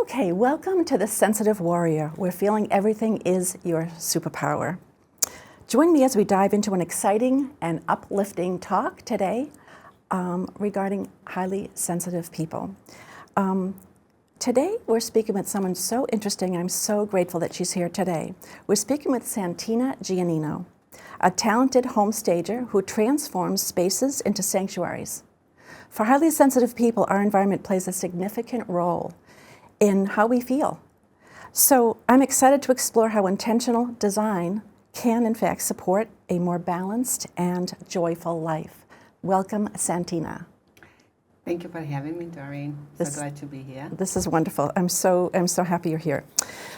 Okay, welcome to the Sensitive Warrior, where feeling everything is your superpower. Join me as we dive into an exciting and uplifting talk today regarding highly sensitive people. Today, we're speaking with someone so interesting. I'm so grateful that she's here today. We're speaking with Santina Giannino, a talented home stager who transforms spaces into sanctuaries. For highly sensitive people, our environment plays a significant role in how we feel. So I'm excited to explore how intentional design can, in fact, support a more balanced and joyful life. Welcome, Santina. Thank you for having me, Doreen. So glad to be here. This is wonderful. I'm so happy you're here.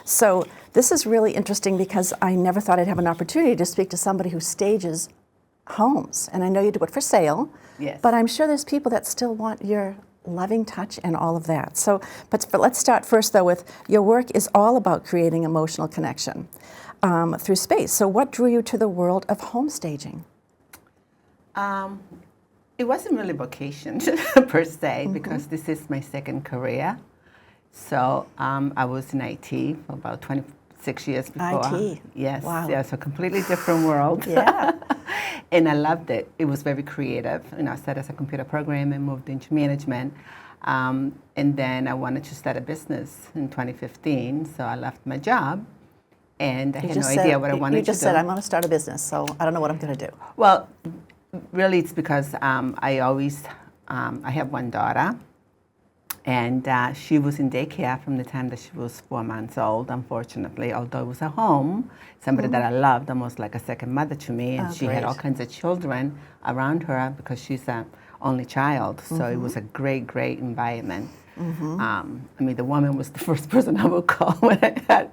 So this is really interesting because I never thought I'd have an opportunity to speak to somebody who stages homes. And I know you do it for sale. Yes. But I'm sure there's people that still want your loving touch and all of that. So, but let's start first though with your work is all about creating emotional connection through space. So what drew you to the world of home staging? It wasn't really vocation per se, because this is my second career. So I was in IT for about 26 years before. IT? Yes. Wow. Yeah, so a completely different world. Yeah. And I loved it. It was very creative. You know, I started as a computer programmer and moved into management. And then I wanted to start a business in 2015, so I left my job. And I had no idea what I wanted to do. You just said, I'm going to start a business, so I don't know what I'm going to do. Well, really, it's because I have one daughter, and she was in daycare from the time that she was 4 months old, unfortunately, although it was a home, somebody that I loved, almost like a second mother to me, and she had all kinds of children around her because she's an only child, so it was a great, great environment. I mean, the woman was the first person I would call when I had,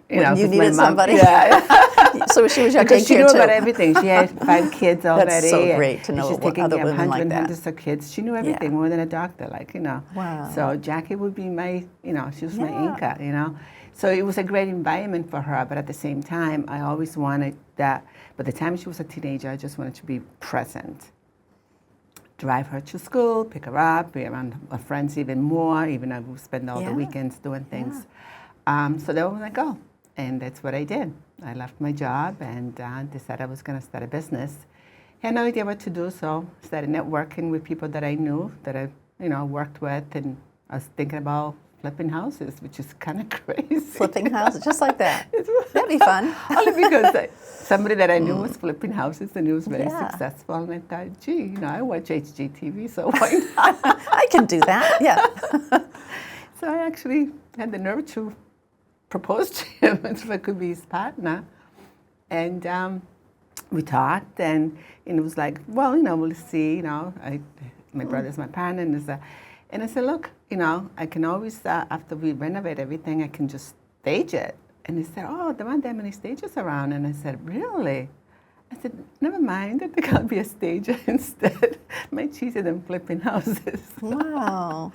you needed somebody. Yeah. So she was your because she daycare knew too. about everything. She had 5 kids already. That's so great to know she's what taking other care of women like that. hundreds of kids. She knew everything more than a doctor, Wow. So Jackie would be my, she was my anchor, So it was a great environment for her, but at the same time, I always wanted that. By the time she was a teenager, I just wanted to be present. Drive her to school, pick her up, be around her friends even more, even though we spend all the weekends doing things. So that was my goal. And that's what I did. I left my job and decided I was going to start a business. Had no idea what to do, so started networking with people that I knew, that I, worked with, and I was thinking about flipping houses, which is kind of crazy. Flipping houses, just like that. That'd be fun. Only because somebody that I knew was flipping houses and he was very successful, and I thought, gee, I watch HGTV, so why not? I can do that, yeah. So I actually had the nerve to proposed to him if I could be his partner. And we talked, and it was like, well, we'll see, my brother's my partner, and I said, look, I can always, after we renovate everything, I can just stage it. And he said, oh, there aren't that many stages around. And I said, really? I said, never mind, I think I'll be a stager instead. Much easier than flipping houses. Wow.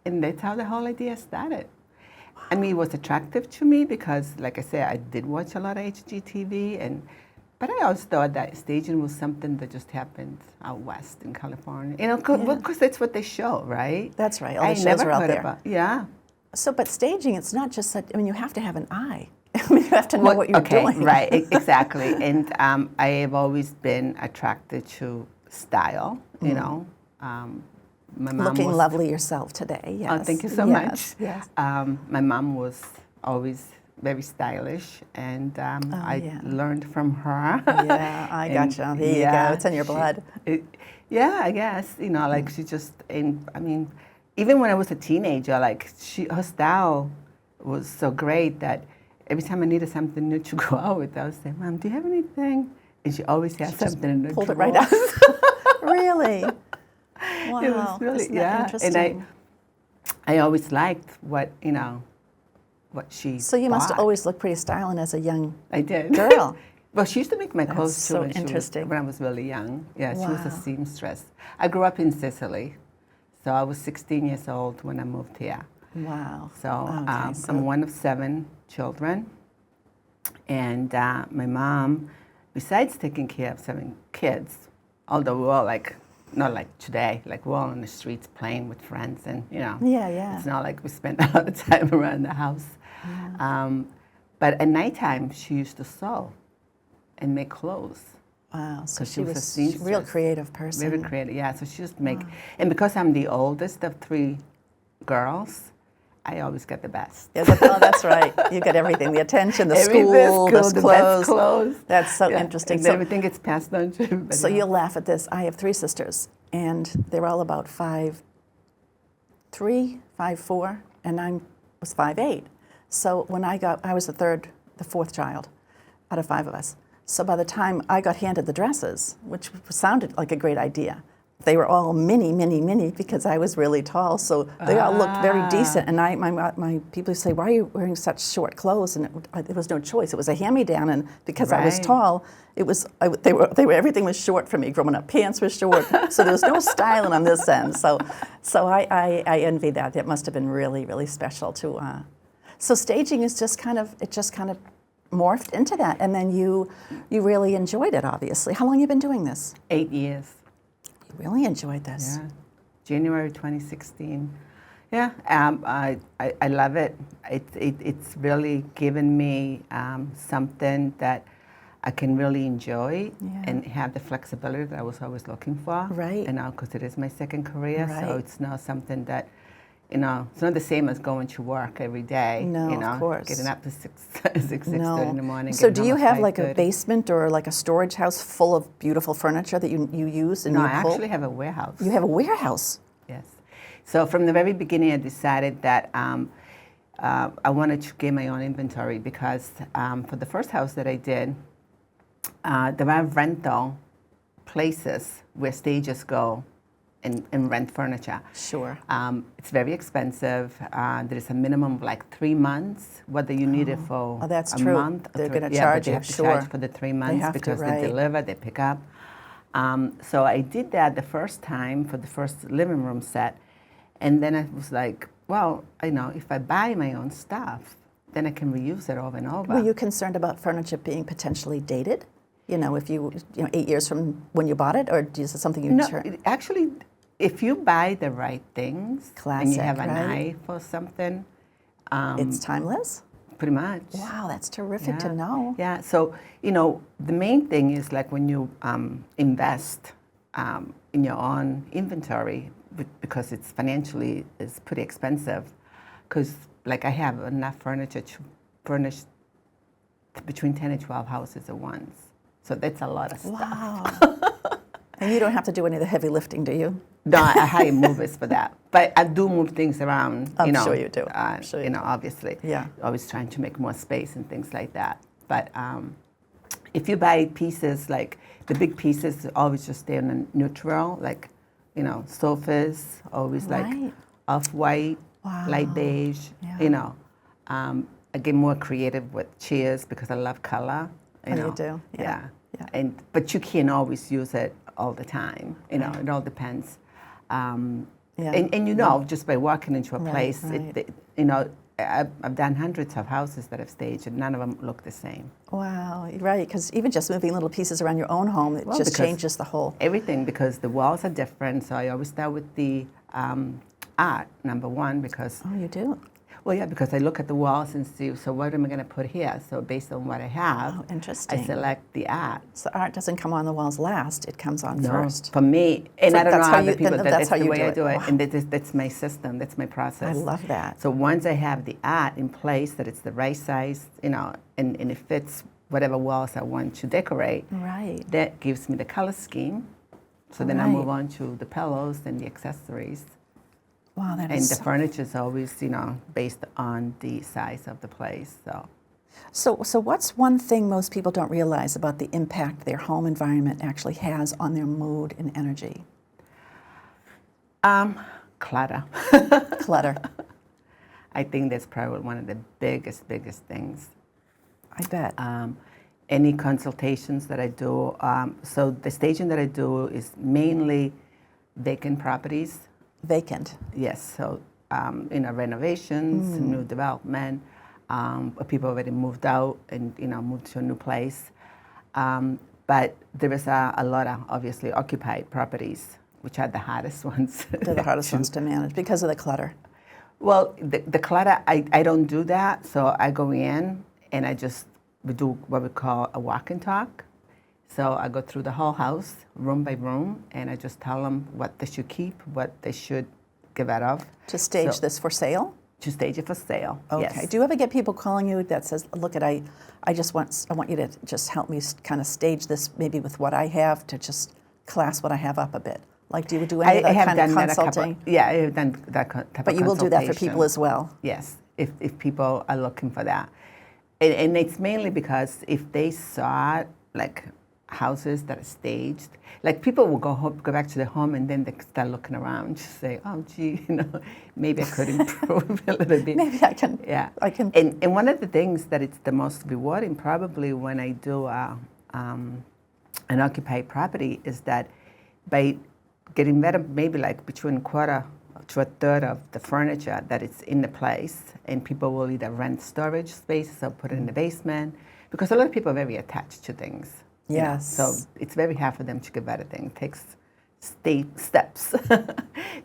And that's how the whole idea started. I mean, it was attractive to me because, like I said, I did watch a lot of HGTV, but I always thought that staging was something that just happened out west in California. Because that's what they show, right? That's right. All the shows are out there. Yeah. So, but staging, it's not just that, you have to have an eye. You have to know what you're doing. Right, exactly. And I have always been attracted to style, My mom looking lovely yourself today, yes. Oh, thank you so much. Yes. My mom was always very stylish, and I learned from her. Yeah, I gotcha. There you go. It's in your blood. I guess, she just, even when I was a teenager, her style was so great that every time I needed something new to go out with, I would say, Mom, do you have anything? And she always had something in the pulled drawer. it right out. Really? Wow, it was really, isn't that interesting? And I always liked what she So you must bought. have always looked pretty styling as a young I did. girl. Well, she used to make my clothes That's too so when interesting. when I was really young. Yeah, she was a Wow. seamstress. I grew up in Sicily, so I was 16 years old when I moved here. Wow. So, Okay, I'm one of 7 children, and my mom, besides taking care of 7 kids, although we were all not like today, like we're all on the streets playing with friends, and Yeah. it's not like we spend a lot of time around the house. Yeah. But at nighttime, she used to sew and make clothes. Wow. So 'Cause she she was a was a real seamstress. creative person. Very creative, yeah. So she just make, and because I'm the oldest of three girls, I always get the best. Yeah, that's right. You get everything, the attention, the Everything, school, the the clothes. best clothes. That's so Yeah, interesting. And So, everything gets passed on to everybody so else. you'll laugh at this. I have three sisters, and they're all about 5'3", 5'4", and I was 5'8". So when I was the fourth child out of five of us. So by the time I got handed the dresses, which sounded like a great idea, they were all mini because I was really tall. So they all looked very decent. And my people say, "Why are you wearing such short clothes?" And it was no choice. It was a hand-me-down, and because I was Right. tall, they were everything was short for me. Growing up, pants were short, so there was no styling on this end. So I envy that. It must have been really special to. So staging is just kind of morphed into that, and then you really enjoyed it. Obviously, how long have you been doing this? 8 years. You really enjoyed this. Yeah, January 2016. Yeah, I love it. It's really given me something that I can really enjoy and have the flexibility that I was always looking for. Right. And now, because it is my second career, so Right. it's not something that, it's not the same as going to work every day. No, of course. Getting up to 6:30 in the morning. So getting do you home at have like a 5:30. basement or like a storage house full of beautiful furniture that you use and No, you I pull? actually have a warehouse. You have a warehouse. Yes. So from the very beginning, I decided that I wanted to get my own inventory because for the first house that I did, there are rental places where stages go and rent furniture. Sure. It's very expensive. There is a minimum of like 3 months, whether you need it for that's a true. month. They're going gonna to charge they you, have to sure. charge for the 3 months have to, because right. they deliver, they pick up. So I did that the first time for the first living room set. And then I was like, well, if I buy my own stuff, then I can reuse it over and over. Were you concerned about furniture being potentially dated? If 8 years from when you bought it, or is it something you No, actually, if you buy the right things and you Classic, have an right? eye for something, It's timeless? pretty much. Wow, that's terrific to Yeah. know. Yeah, so, the main thing is like when you invest in your own inventory, because it's financially, it's pretty expensive, because like I have enough furniture to furnish between 10 and 12 houses at once. So that's a lot of stuff. Wow. And you don't have to do any of the heavy lifting, do you? No, I hire movers for that. But I do move things around, I'm sure you do. I'm sure you do. Obviously. Yeah. Always trying to make more space and things like that. But if you buy pieces, like the big pieces always just stay in a neutral, like, sofas, always like Right. off-white, Wow. light beige, Yeah. I get more creative with chairs because I love color. You do? Yeah. Yeah. But you can't always use it all the time. It all depends. Yeah. And just by walking into a Right, place, right. I've done hundreds of houses that I've staged, and none of them look the same. Wow, right, because even just moving little pieces around your own home, it Well, just because changes the whole. Everything, because the walls are different. So I always start with the art, number one, because Oh, you do? Well, yeah, because I look at the walls and see, so what am I going to put here? So based on what I have, Oh, interesting. I select the art. So art doesn't come on the walls last; it comes on No, first. for me, and So I don't that's know how other you- people, then that that's that's how the you way do I it. do it, Wow. and that's my system, that's my process. I love that. So once I have the art in place, that it's the right size, and it fits whatever walls I want to decorate, Right. that gives me the color scheme. So then I Right. move on to the pillows and the accessories. Wow, that And is. the furniture is always, based on the size of the place. So what's one thing most people don't realize about the impact their home environment actually has on their mood and energy? Clutter. Clutter. I think that's probably one of the biggest things. I bet. Any consultations that I do, so the staging that I do is mainly vacant properties. Vacant. Yes, so renovations, new development, people already moved out and moved to a new place. But there is a lot of obviously occupied properties which are the hardest ones. They're the hardest ones to manage because of the clutter. Well, the clutter, I don't do that. So I go in and we do what we call a walk and talk. So I go through the whole house, room by room, and I just tell them what they should keep, what they should get rid of. To stage this for sale? To stage it for sale. Okay. Yes. Do you ever get people calling you that says, "Look, I want you to just help me kind of stage this, maybe with what I have, to just class what I have up a bit"? Like, do you do any of that kind of consulting? Yeah, I have done that type of consultation. But you will do that for people as well. Yes, if people are looking for that, and it's mainly because if they saw like houses that are staged, like people will go back to their home and then they start looking around, just say, "Oh, gee, maybe I could improve a little bit. Maybe I can." Yeah, I can. And one of the things that it's the most rewarding, probably when I do an occupied property, is that by getting rid of maybe like between a quarter to a third of the furniture that is in the place, and people will either rent storage spaces or put it in the basement, because a lot of people are very attached to things. Yes. So it's very hard for them to get rid of things. It takes steps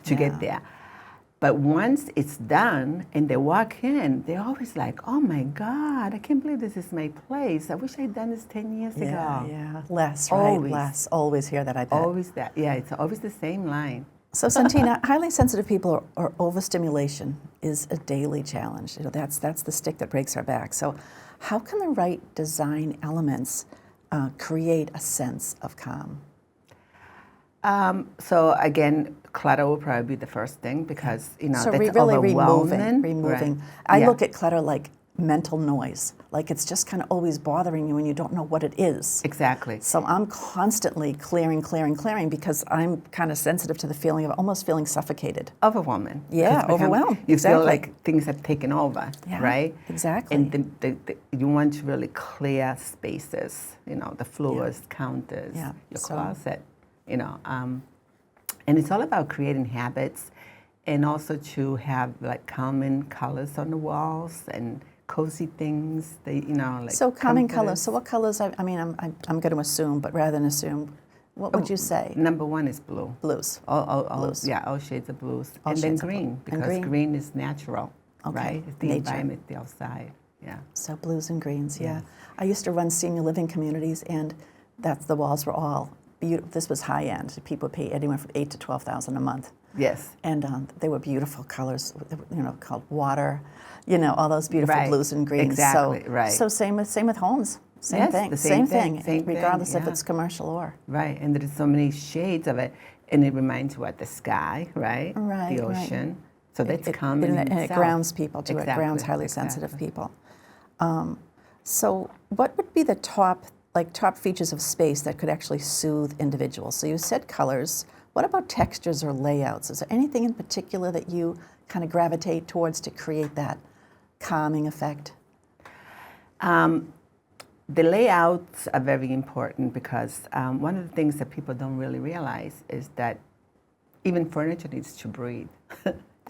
to get there. But once it's done and they walk in, they're always like, "Oh my God, I can't believe this is my place. I wish I'd done this 10 years ago." Yeah, less, right? Always. Less. Always hear that, I bet. Always that. Yeah, it's always the same line. So, Santina, highly sensitive people or overstimulation is a daily challenge. That's the stick that breaks our back. So, how can the right design elements create a sense of calm? So again, clutter will probably be the first thing, because So that's really overwhelming. removing. Right. I look at clutter like mental noise, like it's just kind of always bothering you and you don't know what it is. Exactly. So I'm constantly clearing because I'm kind of sensitive to the feeling of almost feeling suffocated. Overwhelming. Yeah, overwhelmed. You Exactly. feel like things have taken over, Yeah, right? exactly. And you want to really clear spaces, the floors, counters, Yeah, your so- closet, and it's all about creating habits, and also to have like calming colors on the walls and cozy things. Like So calming colors. comforters. So what colors? I'm going to assume, but rather than assume, what would you say? Number one is blue. Blues. All shades of blues. All And then shades of blue. green, And because green. green is natural, Okay. right? It's the Nature. environment, the outside. Yeah. So blues and greens, yeah. Yes. I used to run senior living communities, and the walls were all beautiful. This was high end. People would pay anywhere from $8,000 to $12,000 a month. Yes. And they were beautiful colors, called water, all those beautiful Right. blues and greens. Exactly, So, right. So same with homes. Same Yes, thing. the same thing, regardless if yeah. it's commercial or. Right. And there's so many shades of it. And it reminds you what the sky, right? Right, The right. ocean. So that's calming and it itself. grounds people too. Exactly, It grounds highly exactly. sensitive people. So what would be the top features of space that could actually soothe individuals? So you said colors. What about textures or layouts? Is there anything in particular that you kind of gravitate towards to create that calming effect? The layouts are very important, because one of the things that people don't really realize is that even furniture needs to breathe.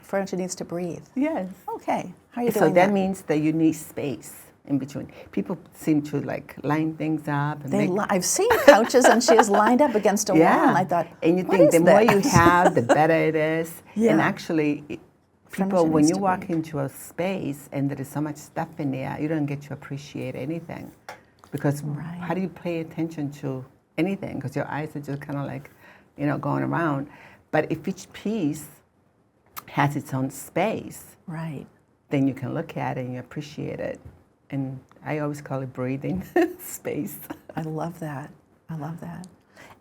Furniture needs to breathe. Yes. Okay. How are you So doing that means that you need space in between. People seem to like line things up. And I've seen couches and chairs lined up against a wall, and I thought, and you what think is the more you this? have, the better it is. Yeah. And actually, people, Furniture when needs you to walk breathe. into a space and there is so much stuff in there, you don't get to appreciate anything. Because Right. how do you pay attention to anything? Because your eyes are just kind of like, going around. But if each piece has its own space, Right. then you can look at it and you appreciate it. And I always call it breathing space. I love that.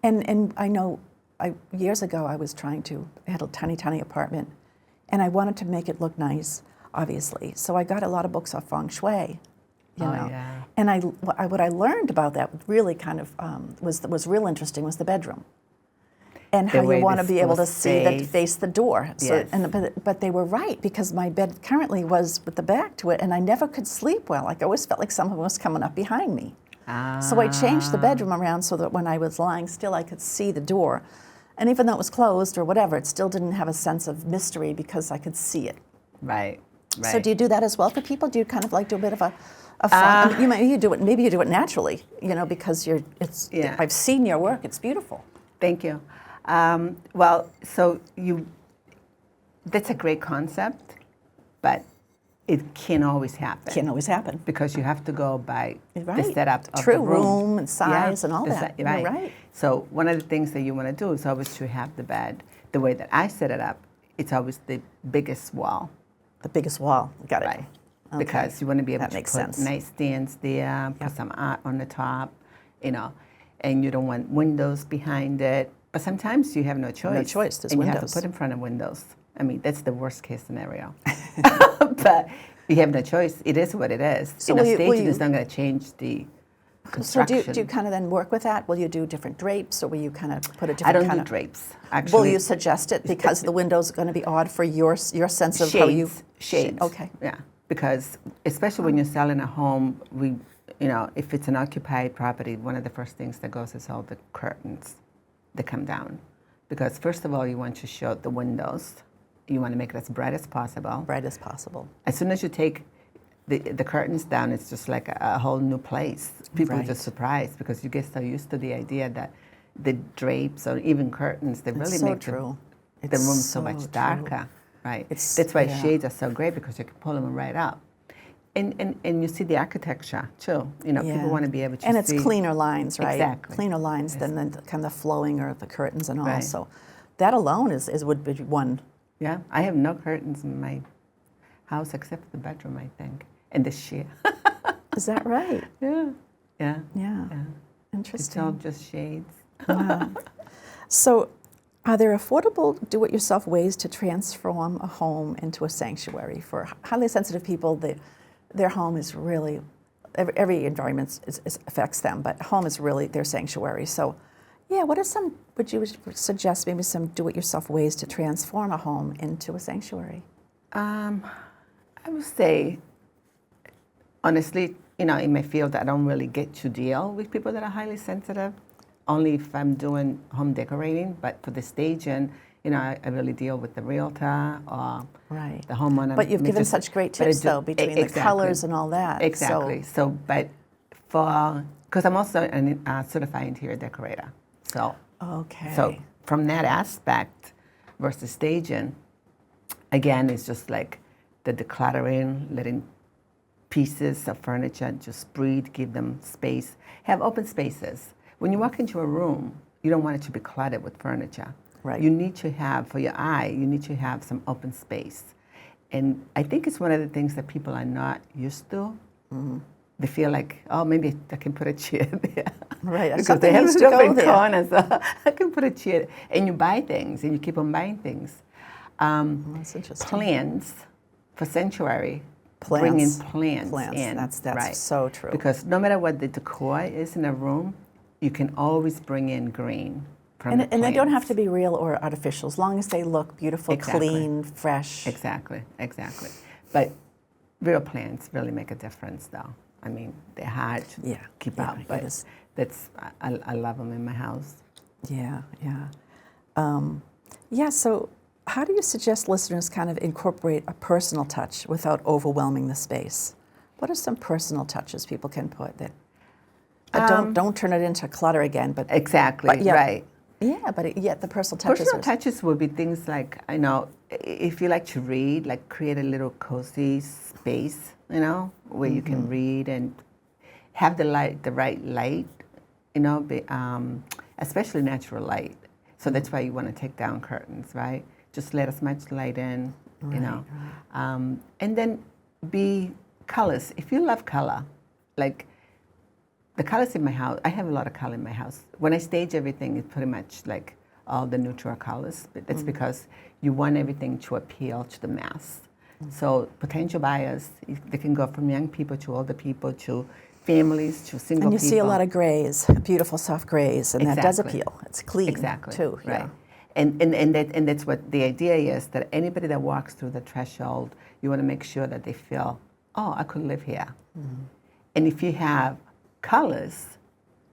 And I know years ago I had a tiny apartment, and I wanted to make it look nice, obviously. So I got a lot of books on feng shui, Yeah. And what I learned about that really kind of was real interesting was the bedroom. And how way you want to this be able to was see that faced. face the door. So, Yes. but they were right, because my bed currently was with the back to it, and I never could sleep well. Like I always felt like someone was coming up behind me. So I changed the bedroom around so that when I was lying still, I could see the door. And even though it was closed or whatever, it still didn't have a sense of mystery because I could see it. Right. So do you do that as well for people? Do you kind of like do a bit of a fun? I mean, maybe you do it naturally, because Yeah. I've seen your work. It's beautiful. Thank you. Well, so that's a great concept, but it can't always happen. Can't always happen. Because you have to go by Right. the setup of True, the room. and size and all that. Right. You're right. So one of the things that you want to do is always to have the bed, the way that I set it up, it's always the biggest wall. The biggest wall. Got it. Right. Okay. Because you want to be able That to makes put sense. nightstands there, put some art on the top, and you don't want windows behind it. But sometimes you have no choice. No choice, there's and you have windows. to put in front of windows. I mean, that's the worst case scenario. But you have no choice. It is what it is. So Staging is not going to change the So construction. do you kind of then work with that? Will you do different drapes, or will you kind of put a different I don't kind do of drapes, actually. Will you suggest it because the window's going to be odd for your sense of how you Shades. Okay. Yeah, because especially when you're selling a home, if it's an occupied property, one of the first things that goes is all the curtains that come down. Because first of all, you want to show the windows. You want to make it as bright as possible. Bright as possible. As soon as you take the curtains down, it's just like a whole new place. People are just surprised because you get so used to the idea that the drapes or even curtains, they really make the room so much darker. Right. That's why shades are so great, because you can pull them right up. And you see the architecture too. People want to be able to see. And it's cleaner lines, right? Exactly. Cleaner lines than the kind of flowing or the curtains and all. Right. So that alone would be one. Yeah, I have no curtains in my house except for the bedroom, I think, and the sheer. Is that right? Yeah. Interesting. It's all just shades. Wow. So, are there affordable do-it-yourself ways to transform a home into a sanctuary for highly sensitive people? Their home is really, every environment affects them, but home is really their sanctuary. So, what are would you suggest maybe some do-it-yourself ways to transform a home into a sanctuary? I would say, honestly, in my field, I don't really get to deal with people that are highly sensitive, only if I'm doing home decorating. But for the staging, I really deal with the realtor or the homeowner. But you've given such great tips, though, between the colors and all that. Exactly. Because I'm also a certified interior decorator. So from that aspect versus staging, again, it's just like the decluttering, letting pieces of furniture just breathe, give them space, have open spaces. When you walk into a room, you don't want it to be cluttered with furniture. Right. You need to have, for your eye, you need to have some open space. And I think it's one of the things that people are not used to. Mm-hmm. They feel like, oh, maybe I can put a chair there. Right, because they have it up in corners. So I can put a chair. And you buy things, and you keep on buying things. That's interesting. Plants for sanctuary. Bring in plants in. That's right. so true. Because no matter what the decor is in a room, you can always bring in green from the plants. And they don't have to be real or artificial, as long as they look beautiful, clean, fresh. Exactly. But real plants really make a difference, though. I mean, they're hard to keep up, but I love them in my house. Yeah. So how do you suggest listeners kind of incorporate a personal touch without overwhelming the space? What are some personal touches people can put that don't turn it into clutter again? But right. Yeah, but the personal touches. Personal touches would be things like, if you like to read, like create a little cozy space, where you can read and have the right light, especially natural light. So that's why you want to take down curtains, right? Just let as much light in, Right. And then be colors. If you love color, like the colors in my house, I have a lot of color in my house. When I stage everything, it's pretty much like all the neutral colors. But that's because you want everything to appeal to the mass. So potential buyers, they can go from young people to older people to families to single people. And you see a lot of grays, beautiful soft grays, and that does appeal. It's clean too. Right. And that's what the idea is, that anybody that walks through the threshold, you want to make sure that they feel, oh, I could live here. And if you have colors,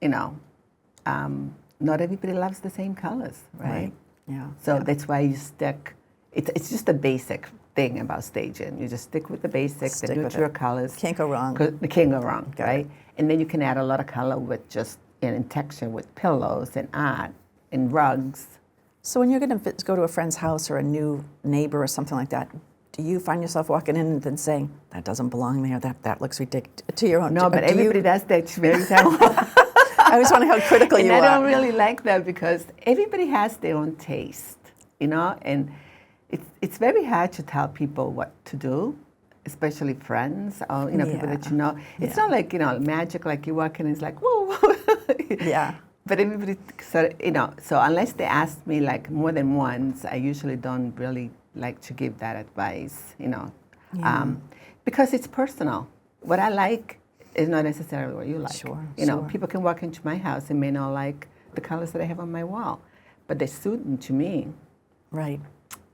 not everybody loves the same colors, right? Yeah. So that's why you stick. It's just a basic thing about staging. You just stick with the basics, the neutral colors. Can't go wrong. Can't go wrong, right? And then you can add a lot of color with just in texture with pillows and art and rugs, So when you're going to go to a friend's house or a new neighbor or something like that, do you find yourself walking in and then saying, that doesn't belong there, that looks ridiculous, to your own? No, but everybody does that very time. I was wondering how critical you are. And I don't really like that because everybody has their own taste, you know, and it's very hard to tell people what to do, especially friends or, you know, people that you know. It's not like, you know, magic, like you walk in and it's like, whoa. Yeah. But everybody, so, you know, so unless they ask me like more than once, I usually don't really like to give that advice, you know, because it's personal. What I like is not necessarily what you like. Sure, you know, people can walk into my house and may not like the colors that I have on my wall, but they suit them to me. Right.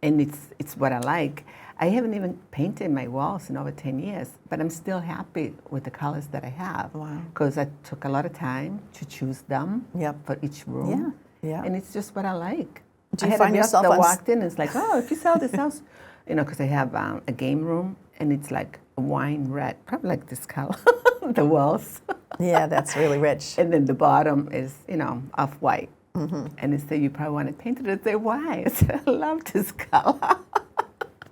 And it's what I like. I haven't even painted my walls in over 10 years, but I'm still happy with the colors that I have. Wow. Because I took a lot of time to choose them for each room. Yeah. And it's just what I like. Do you find yourself that walked in and it's like, oh, if you sell this house, you know, because I have a game room and it's like a wine red, probably like this color, the walls. Yeah, that's really rich. And then the bottom is, you know, off-white. Mm-hmm. And they say, you probably want it painted. I say, why? I said, I love this color.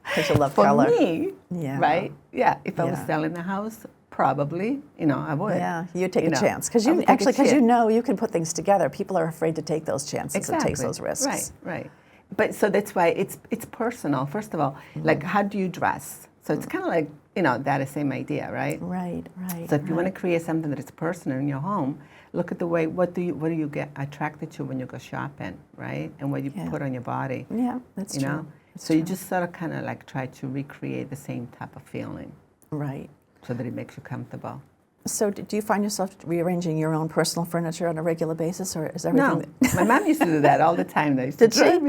Because you love color. For me, right? Yeah, if I was selling a house, probably, you know, I would. Yeah, you take a chance. Because you actually, because you know you can put things together. People are afraid to take those chances and take those risks. Right. But so that's why it's personal. First of all, like how do you dress? So it's kind of like, you know, that is the same idea, right? Right. So if you want to create something that is personal in your home, look at the way, what do you get attracted to when you go shopping, right? And what you put on your body. Yeah, that's true. Know? So you just sort of kind of like try to recreate the same type of feeling. Right. So that it makes you comfortable. So do you find yourself rearranging your own personal furniture on a regular basis, or is everything? No, my mom used to do that all the time. Did she? I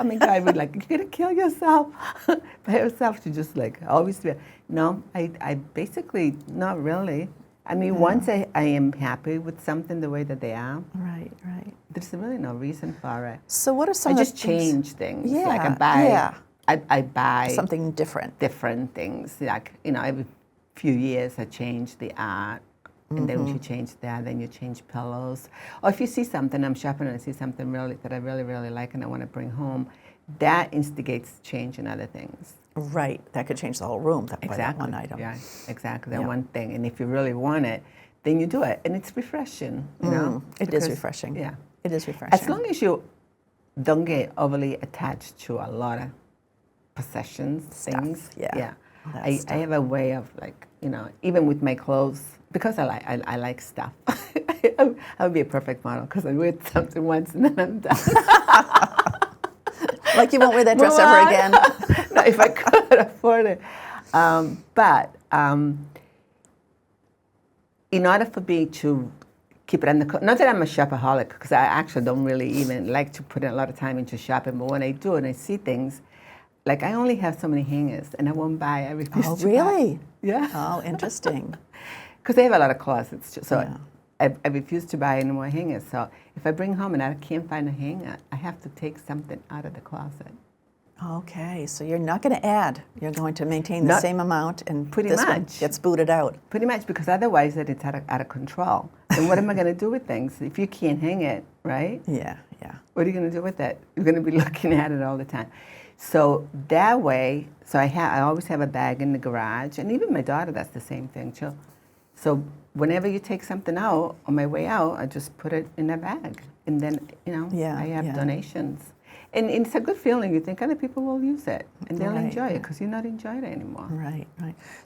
mean, I would like, you're gonna kill yourself by herself. She just like always be. No, I basically not really. I mean, once I am happy with something the way that they are. Right. There's really no reason for it. So what are some? I just change things. Yeah. Like I buy. I buy something different. Different things. Like, you know, every few years I change the art. And then when you change that, then you change pillows. Or if you see something, I'm shopping and I see something that I really, really like and I want to bring home, that instigates change in other things. Right. That could change the whole room. Exactly. That one item. Yeah, exactly. That one thing. And if you really want it, then you do it. And it's refreshing, you know? It is refreshing. Yeah. It is refreshing. As long as you don't get overly attached to a lot of possessions, things. Yeah. I have a way of like, you know, even with my clothes, because I like stuff. I would be a perfect model because I wear something once and then I'm done. Like you won't wear that dress ever again. No, if I could afford it. But in order for me to keep it under control, not that I'm a shopaholic, because I actually don't really even like to put in a lot of time into shopping, but when I do and I see things, like I only have so many hangers and I won't buy. I refuse to buy. Really? Yeah. Oh, interesting. Because they have a lot of closets, so I refuse to buy any more hangers. So if I bring home and I can't find a hanger, I have to take something out of the closet. Okay, so you're not going to add. You're going to maintain the same amount, and pretty this much one gets booted out. Pretty much, because otherwise it's out of control. And what am I going to do with things if you can't hang it, right? Yeah. What are you going to do with it? You're going to be looking at it all the time. So that way, I always have a bag in the garage, and even my daughter does the same thing too. So whenever you take something out, on my way out, I just put it in a bag. And then, you know, I have donations. And it's a good feeling. You think other people will use it, and they'll enjoy it because you're not enjoying it anymore. Right.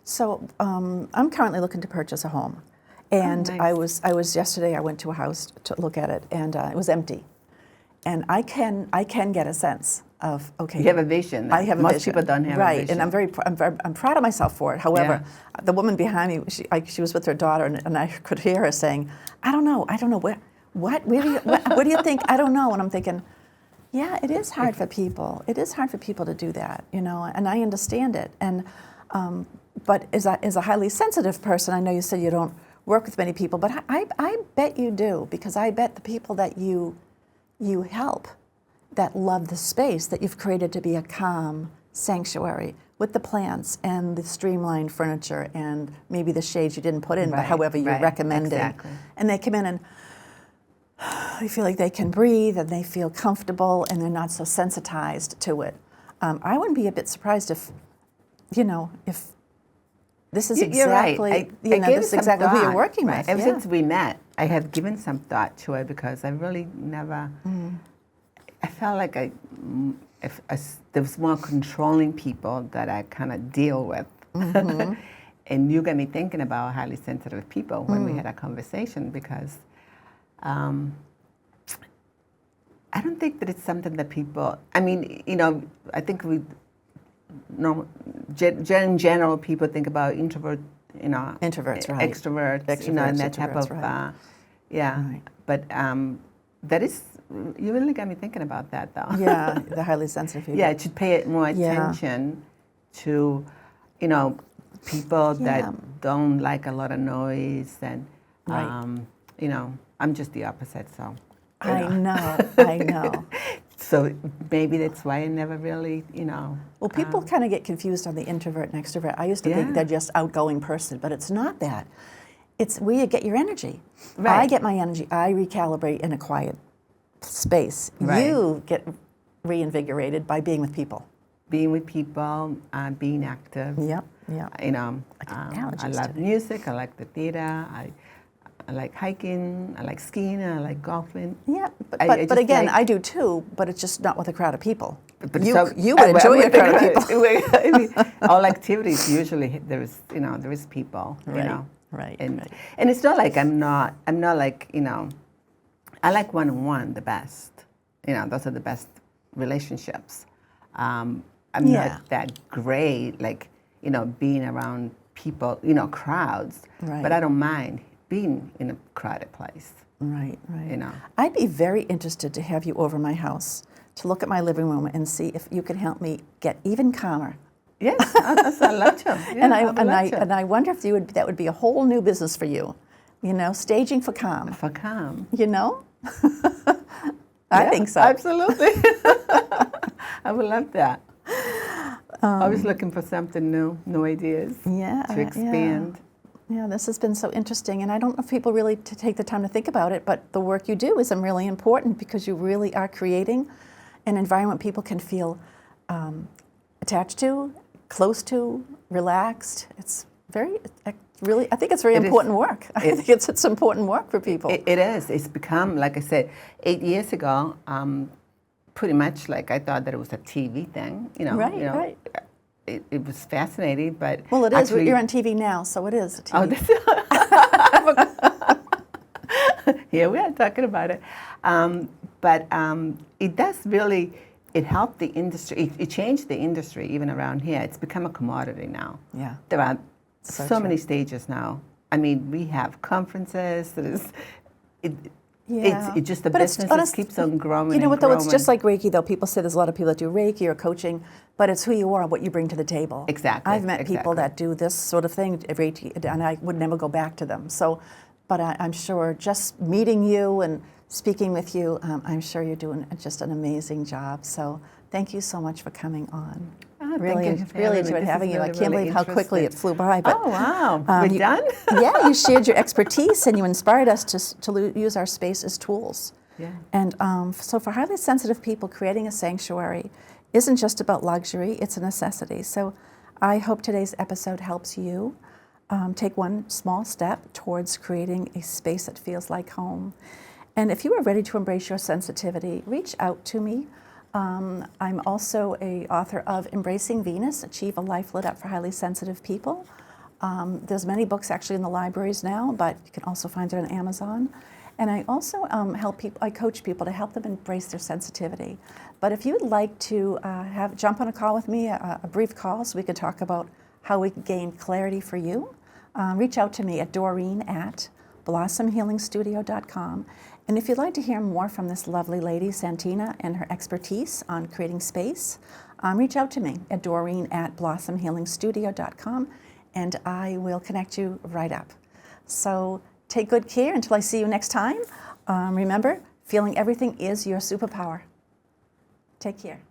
So I'm currently looking to purchase a home. And nice. I was yesterday, I went to a house to look at it, and it was empty. And I can get a sense of, okay. You have a vision. I have a Most vision. people don't have a vision. And I'm proud of myself for it. However, the woman behind me, she was with her daughter, and I could hear her saying, I don't know, what do you think? I don't know. And I'm thinking, yeah, it is hard for people. It is hard for people to do that, you know, and I understand it. And but as a highly sensitive person, I know you said you don't work with many people, but I bet you do, because I bet the people that you help, that love the space that you've created to be a calm sanctuary with the plants and the streamlined furniture and maybe the shades you didn't put in, but however you recommended. Exactly. And they come in and they feel like they can breathe and they feel comfortable and they're not so sensitized to it. I wouldn't be a bit surprised if this is You're right. exactly, this is exactly who you're working right. with. Ever since we met, I have given some thought to it because I really never, I felt like there was more controlling people that I kind of deal with. Mm-hmm. And you got me thinking about highly sensitive people when we had a conversation because I don't think that it's something that people, I think in general, people think about introvert, introverts, right? Extroverts, and that type of, right. Right. But that is, you really got me thinking about that, though. Yeah, the highly sensitive people. Yeah, it should pay more attention to, people that don't like a lot of noise, and, I'm just the opposite, so. I know. So maybe that's why I never really, Well, people kind of get confused on the introvert and extrovert. I used to think they're just outgoing person, but it's not that. It's where you get your energy. Right. I get my energy. I recalibrate in a quiet space. Right. You get reinvigorated by being with people. Being with people, being active. Yep. I love music. I like the theater. I like hiking, I like skiing, I like golfing. Yeah, but again, I do too, but it's just not with a crowd of people. But you would enjoy a crowd of people. All activities, usually there is people, Right. And it's not like I'm not like, I like one-on-one the best. Those are the best relationships. I'm not that great, like, being around people, crowds, but I don't mind being in a crowded place. Right. I'd be very interested to have you over my house to look at my living room and see if you can help me get even calmer. Yes, I'd love to. Yeah, and I wonder if that would be a whole new business for you. Staging for calm. For calm. I think so. Absolutely. I would love that. Always looking for something new ideas to expand. Yeah, this has been so interesting, and I don't know if people really take the time to think about it, but the work you do is really important because you really are creating an environment people can feel attached to, close to, relaxed. It's I think it's very important work. I think it's important work for people. It is. It's become, like I said, 8 years ago, pretty much like I thought that it was a TV thing, Right. It was fascinating, but well, it is. You're on TV now, so it is a TV. Yeah, we are talking about it, but it does really. It helped the industry. It changed the industry even around here. It's become a commodity now. Yeah, there are so many stages now. I mean, we have conferences. It's just the business keeps on growing. You know what, though? It's just like Reiki, though. People say there's a lot of people that do Reiki or coaching, but it's who you are, what you bring to the table. Exactly. I've met people that do this sort of thing, Reiki, and I would never go back to them. So, but I'm sure just meeting you and speaking with you, I'm sure you're doing just an amazing job. So thank you so much for coming on. Really enjoyed having you. I can't believe how quickly it flew by. But, oh, wow. We're done? Yeah, you shared your expertise and you inspired us to use our space as tools. Yeah. And so for highly sensitive people, creating a sanctuary isn't just about luxury, it's a necessity. So I hope today's episode helps you take one small step towards creating a space that feels like home. And if you are ready to embrace your sensitivity, reach out to me. I'm also an author of Embracing Venus, Achieve a Life Lit Up for Highly Sensitive People. There's many books actually in the libraries now, but you can also find it on Amazon. And I also I coach people to help them embrace their sensitivity. But if you would like to jump on a call with me, a brief call, so we could talk about how we can gain clarity for you, reach out to me at Doreen at blossomhealingstudio.com. And if you'd like to hear more from this lovely lady, Santina, and her expertise on creating space, reach out to me at Doreen at blossomhealingstudio.com, and I will connect you right up. So take good care until I see you next time. Remember, feeling everything is your superpower. Take care.